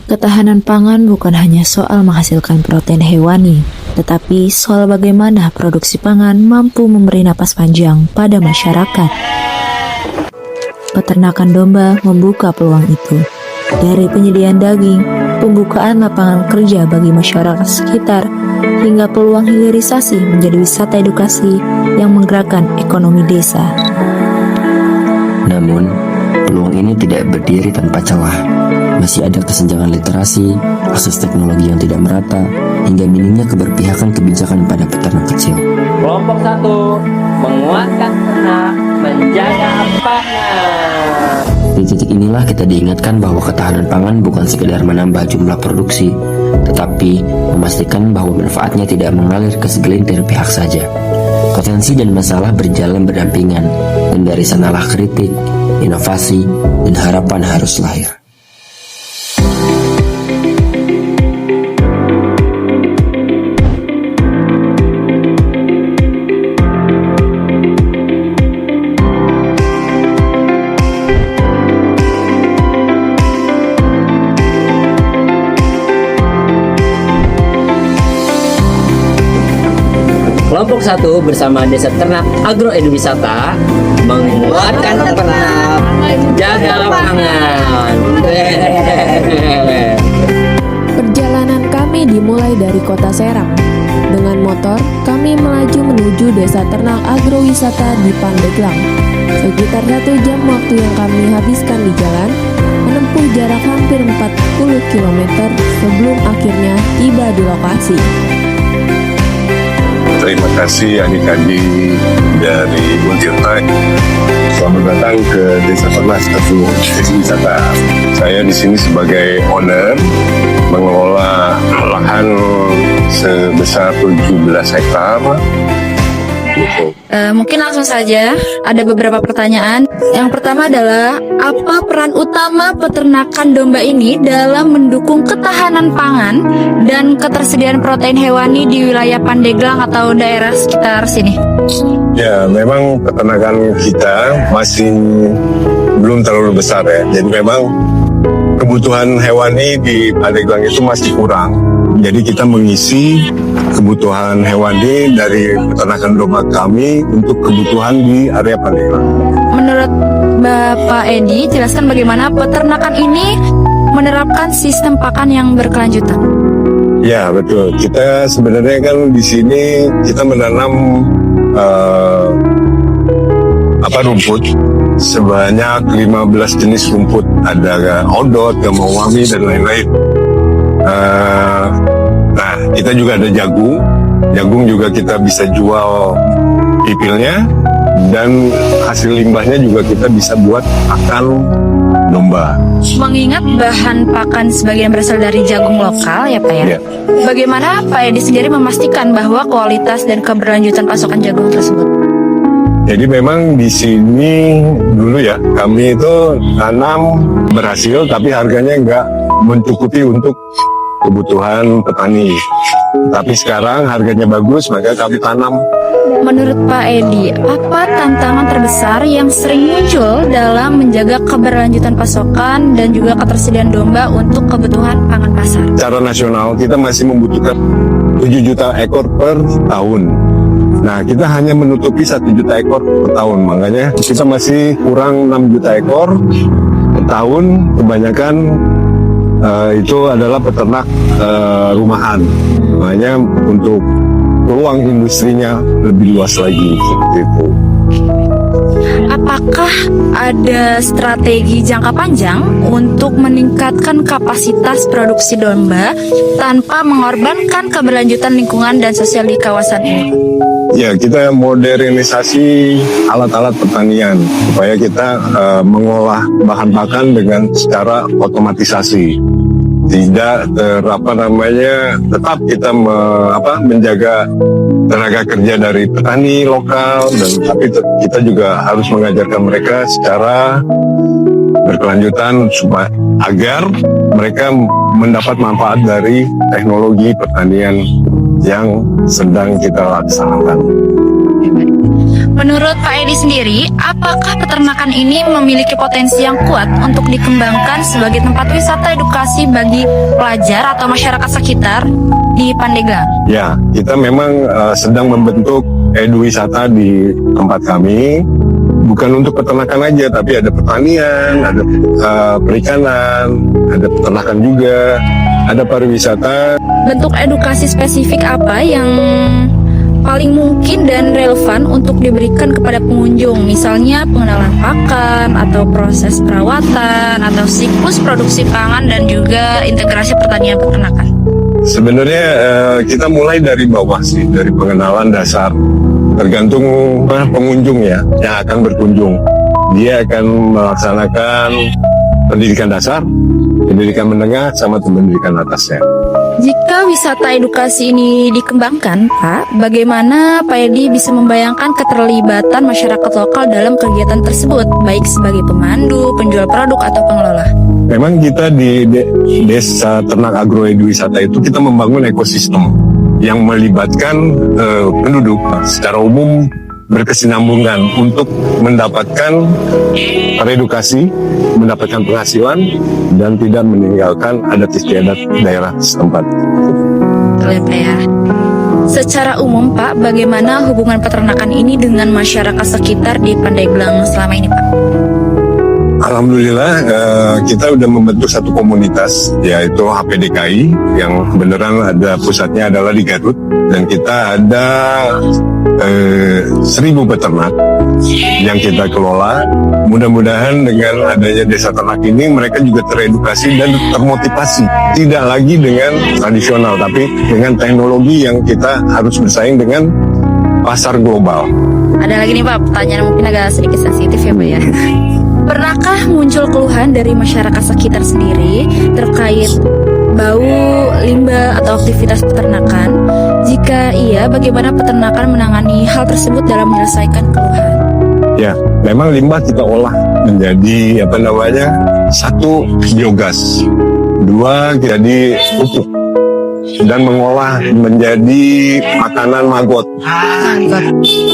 Ketahanan pangan bukan hanya soal menghasilkan protein hewani, tetapi soal bagaimana produksi pangan mampu memberi napas panjang pada masyarakat. Peternakan domba membuka peluang itu. Dari penyediaan daging, pembukaan lapangan kerja bagi masyarakat sekitar, hingga peluang hilirisasi menjadi wisata edukasi yang menggerakkan ekonomi desa. Namun, peluang ini tidak berdiri tanpa celah. Masih ada kesenjangan literasi, akses teknologi yang tidak merata, hingga minimnya keberpihakan kebijakan pada peternak kecil. Kelompok 1, menguatkan ternak, menjaga pangan. Di titik inilah kita diingatkan bahwa ketahanan pangan bukan sekedar menambah jumlah produksi, tetapi memastikan bahwa manfaatnya tidak mengalir ke segelintir pihak saja. Potensi dan masalah berjalan berdampingan, dan dari sanalah kritik, inovasi, dan harapan harus lahir. Kelompok 1 bersama Desa Ternak Agro Eduwisata menguatkan ternak, jaga pangan. Perjalanan kami dimulai dari kota Serang. Dengan motor, kami melaju menuju Desa Ternak Agrowisata di Pandeglang. Sekitar 1 jam waktu yang kami habiskan di jalan, menempuh jarak hampir 40 km sebelum akhirnya tiba di lokasi. Terima kasih adik-adik dari Untirta. Selamat datang ke Desa Ternak Agrowisata. Saya di sini sebagai owner, mengelola lahan sebesar 17 hektar. Mungkin langsung saja, ada beberapa pertanyaan. Yang pertama adalah, apa peran utama peternakan domba ini dalam mendukung ketahanan pangan dan ketersediaan protein hewani di wilayah Pandeglang atau daerah sekitar sini? Ya, memang peternakan kita masih belum terlalu besar ya. Jadi memang kebutuhan hewani di Pandeglang itu masih kurang. Jadi kita mengisi kebutuhan hewani dari peternakan domba kami untuk kebutuhan di area Pandeglang. Menurut Bapak Edi, jelaskan bagaimana peternakan ini menerapkan sistem pakan yang berkelanjutan. Ya, betul. Kita sebenarnya kan di sini kita menanam rumput sebanyak 15 jenis rumput. Ada odot, gamawami, dan lain-lain. Nah, kita juga ada jagung. Jagung juga kita bisa jual pipilnya, dan hasil limbahnya juga kita bisa buat pakan domba. Mengingat bahan pakan sebagian berasal dari jagung lokal ya Pak ya? Ya. Bagaimana Pak Edi sendiri memastikan bahwa kualitas dan keberlanjutan pasokan jagung tersebut? Jadi memang di sini dulu ya, kami itu tanam berhasil, tapi harganya nggak mencukupi untuk kebutuhan petani. Tapi sekarang harganya bagus, maka kami tanam. Menurut Pak Edi, apa tantangan terbesar yang sering muncul dalam menjaga keberlanjutan pasokan dan juga ketersediaan domba untuk kebutuhan pangan pasar? Secara nasional kita masih membutuhkan 7 juta ekor per tahun. Nah, kita hanya menutupi 1 juta ekor per tahun. Makanya kita masih kurang 6 juta ekor per tahun. Kebanyakan itu adalah peternak rumahan. Makanya untuk peluang industrinya lebih luas lagi seperti itu. Apakah ada strategi jangka panjang untuk meningkatkan kapasitas produksi domba tanpa mengorbankan keberlanjutan lingkungan dan sosial di kawasan ini? Ya, kita modernisasi alat-alat pertanian supaya kita mengolah bahan pakan dengan secara otomatisasi. Tidak tetap kita menjaga tenaga kerja dari petani lokal, dan tapi kita juga harus mengajarkan mereka secara berkelanjutan agar mereka mendapat manfaat dari teknologi pertanian yang sedang kita laksanakan. Menurut Pak Edi sendiri, apakah peternakan ini memiliki potensi yang kuat untuk dikembangkan sebagai tempat wisata edukasi bagi pelajar atau masyarakat sekitar di Pandeglang? Ya, kita memang sedang membentuk eduwisata di tempat kami. Bukan untuk peternakan aja, tapi ada pertanian, ada perikanan, ada peternakan juga, ada pariwisata. Bentuk edukasi spesifik apa yang paling mungkin dan relevan untuk diberikan kepada pengunjung? Misalnya pengenalan pakan, atau proses perawatan, atau siklus produksi pangan, dan juga integrasi pertanian peternakan. Sebenarnya kita mulai dari bawah sih, dari pengenalan dasar. Tergantung pengunjung ya, yang akan berkunjung. Dia akan melaksanakan pendidikan dasar, pendidikan menengah, sama pendidikan atasnya. Jika wisata edukasi ini dikembangkan, Pak, bagaimana Pak Edi bisa membayangkan keterlibatan masyarakat lokal dalam kegiatan tersebut, baik sebagai pemandu, penjual produk, atau pengelola? Memang kita di Desa Ternak Agro Eduwisata itu kita membangun ekosistem yang melibatkan penduduk secara umum berkesinambungan untuk mendapatkan teredukasi, mendapatkan penghasilan, dan tidak meninggalkan adat istiadat daerah setempat. Betul ya, Pak ya. Secara umum, Pak, bagaimana hubungan peternakan ini dengan masyarakat sekitar di Pandeglang selama ini, Pak? Alhamdulillah kita udah membentuk satu komunitas, yaitu HPDKI, yang beneran ada pusatnya adalah di Garut, dan kita ada 1.000 peternak yang kita kelola. Mudah-mudahan dengan adanya desa ternak ini mereka juga teredukasi dan termotivasi, tidak lagi dengan tradisional tapi dengan teknologi yang kita harus bersaing dengan pasar global. Ada lagi nih, Pak, pertanyaan mungkin agak sedikit sensitif ya, Pak ya. Pernahkah muncul keluhan dari masyarakat sekitar sendiri terkait bau, limbah, atau aktivitas peternakan? Jika iya, bagaimana peternakan menangani hal tersebut dalam menyelesaikan keluhan? Ya, memang limbah kita olah menjadi satu biogas, dua jadi pupuk, dan mengolah menjadi makanan maggot,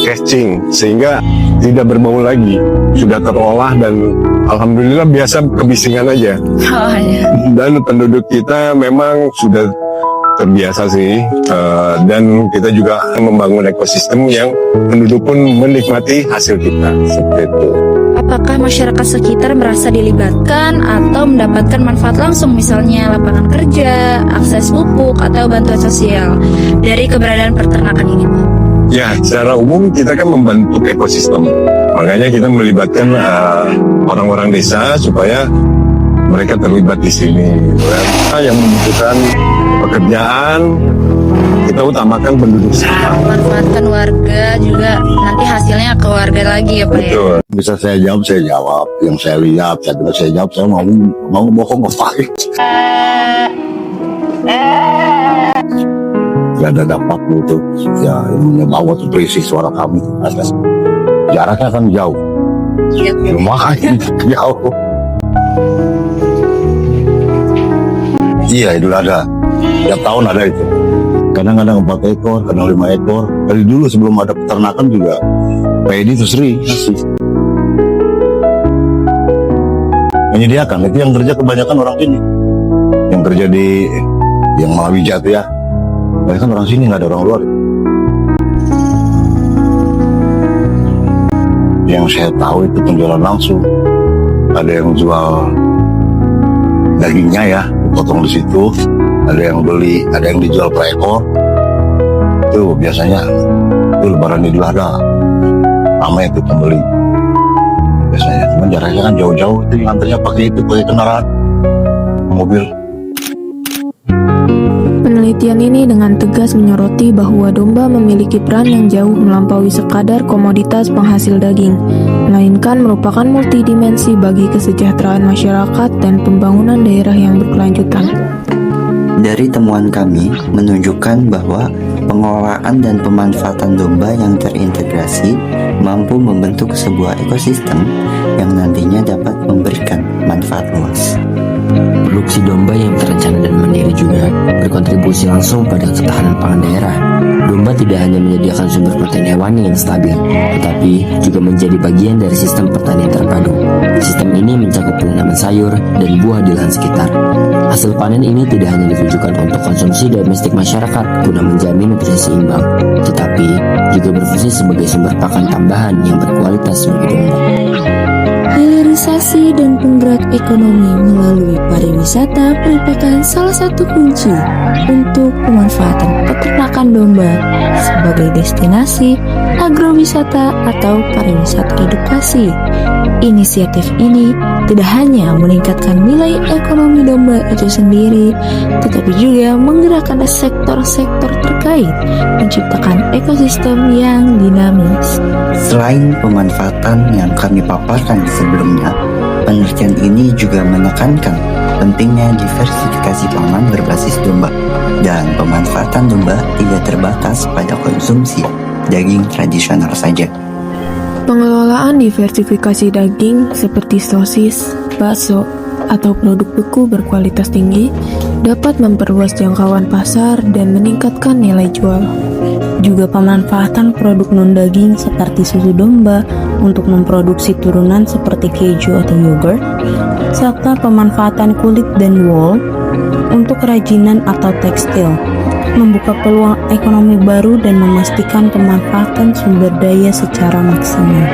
cacing, sehingga tidak berbau lagi, sudah terolah dan alhamdulillah biasa kebisingan aja. Oh, ya. Dan penduduk kita memang sudah terbiasa sih, dan kita juga membangun ekosistem yang penduduk pun menikmati hasil kita, seperti itu. Apakah masyarakat sekitar merasa dilibatkan atau mendapatkan manfaat langsung, misalnya lapangan kerja, akses pupuk, atau bantuan sosial dari keberadaan peternakan ini, Pak? Ya, secara umum kita kan membentuk ekosistem. Makanya kita melibatkan orang-orang desa supaya mereka terlibat di sini. Yang membutuhkan pekerjaan, kita utamakan penduduk sekitar. Manfaatkan warga juga, nanti hasilnya ke warga lagi ya, Pak ya? Betul. Bisa saya jawab. Yang saya lihat, saya jawab, saya mau bohong ngapain. Gak ada dampak gitu. Ya, ini bawa tuh berisi suara kami. Jaraknya kan jauh. Makanya jauh. Iya, itu ada. Tiap tahun ada itu. Kadang-kadang 4 ekor, kadang 5 ekor. Dari dulu sebelum ada peternakan juga, PEDI itu sering ngasih. Menyediakan, itu yang kerja kebanyakan orang sini. Yang kerja di, yang Malawijat ya. Kebanyakan orang sini, nggak ada orang luar. Yang saya tahu itu penjualan langsung. Ada yang jual dagingnya ya, potong di situ. Ada yang beli, ada yang dijual per ekor. Itu biasanya itu lebaran Idul Adha, ramai itu pembeli biasanya. Cuman jaraknya kan jauh-jauh, itu antaranya pakai kendaraan mobil. Penelitian ini dengan tegas menyoroti bahwa domba memiliki peran yang jauh melampaui sekadar komoditas penghasil daging, melainkan merupakan multidimensi bagi kesejahteraan masyarakat dan pembangunan daerah yang berkelanjutan. Dari temuan kami menunjukkan bahwa pengelolaan dan pemanfaatan domba yang terintegrasi mampu membentuk sebuah ekosistem yang nantinya dapat memberikan manfaat luas. Produksi domba yang terencana dan mandiri sendiri juga berkontribusi langsung pada ketahanan pangan daerah. Domba tidak hanya menyediakan sumber protein hewani yang stabil, tetapi juga menjadi bagian dari sistem pertanian terpadu. Sistem ini mencakup penanaman sayur dan buah di lahan sekitar. Hasil panen ini tidak hanya ditujukan untuk konsumsi domestik masyarakat guna menjamin nutrisi seimbang, tetapi juga berfungsi sebagai sumber pakan tambahan yang berkualitas bagi domba. Hilirisasi dan penggerak ekonomi melalui pariwisata merupakan salah satu kunci untuk pemanfaatan peternakan domba sebagai destinasi agrowisata atau pariwisata edukasi. Inisiatif ini tidak hanya meningkatkan nilai ekonomi domba itu sendiri, tetapi juga menggerakkan sektor-sektor terkait, menciptakan ekosistem yang dinamis. Selain pemanfaatan yang kami paparkan sebelumnya, penelitian ini juga menekankan pentingnya diversifikasi pangan berbasis domba, dan pemanfaatan domba tidak terbatas pada konsumsi daging tradisional saja. Pengelolaan diversifikasi daging seperti sosis, bakso, atau produk beku berkualitas tinggi dapat memperluas jangkauan pasar dan meningkatkan nilai jual. Juga pemanfaatan produk non-daging seperti susu domba untuk memproduksi turunan seperti keju atau yogurt, serta pemanfaatan kulit dan wool untuk kerajinan atau tekstil, membuka peluang ekonomi baru dan memastikan pemanfaatan sumber daya secara maksimal.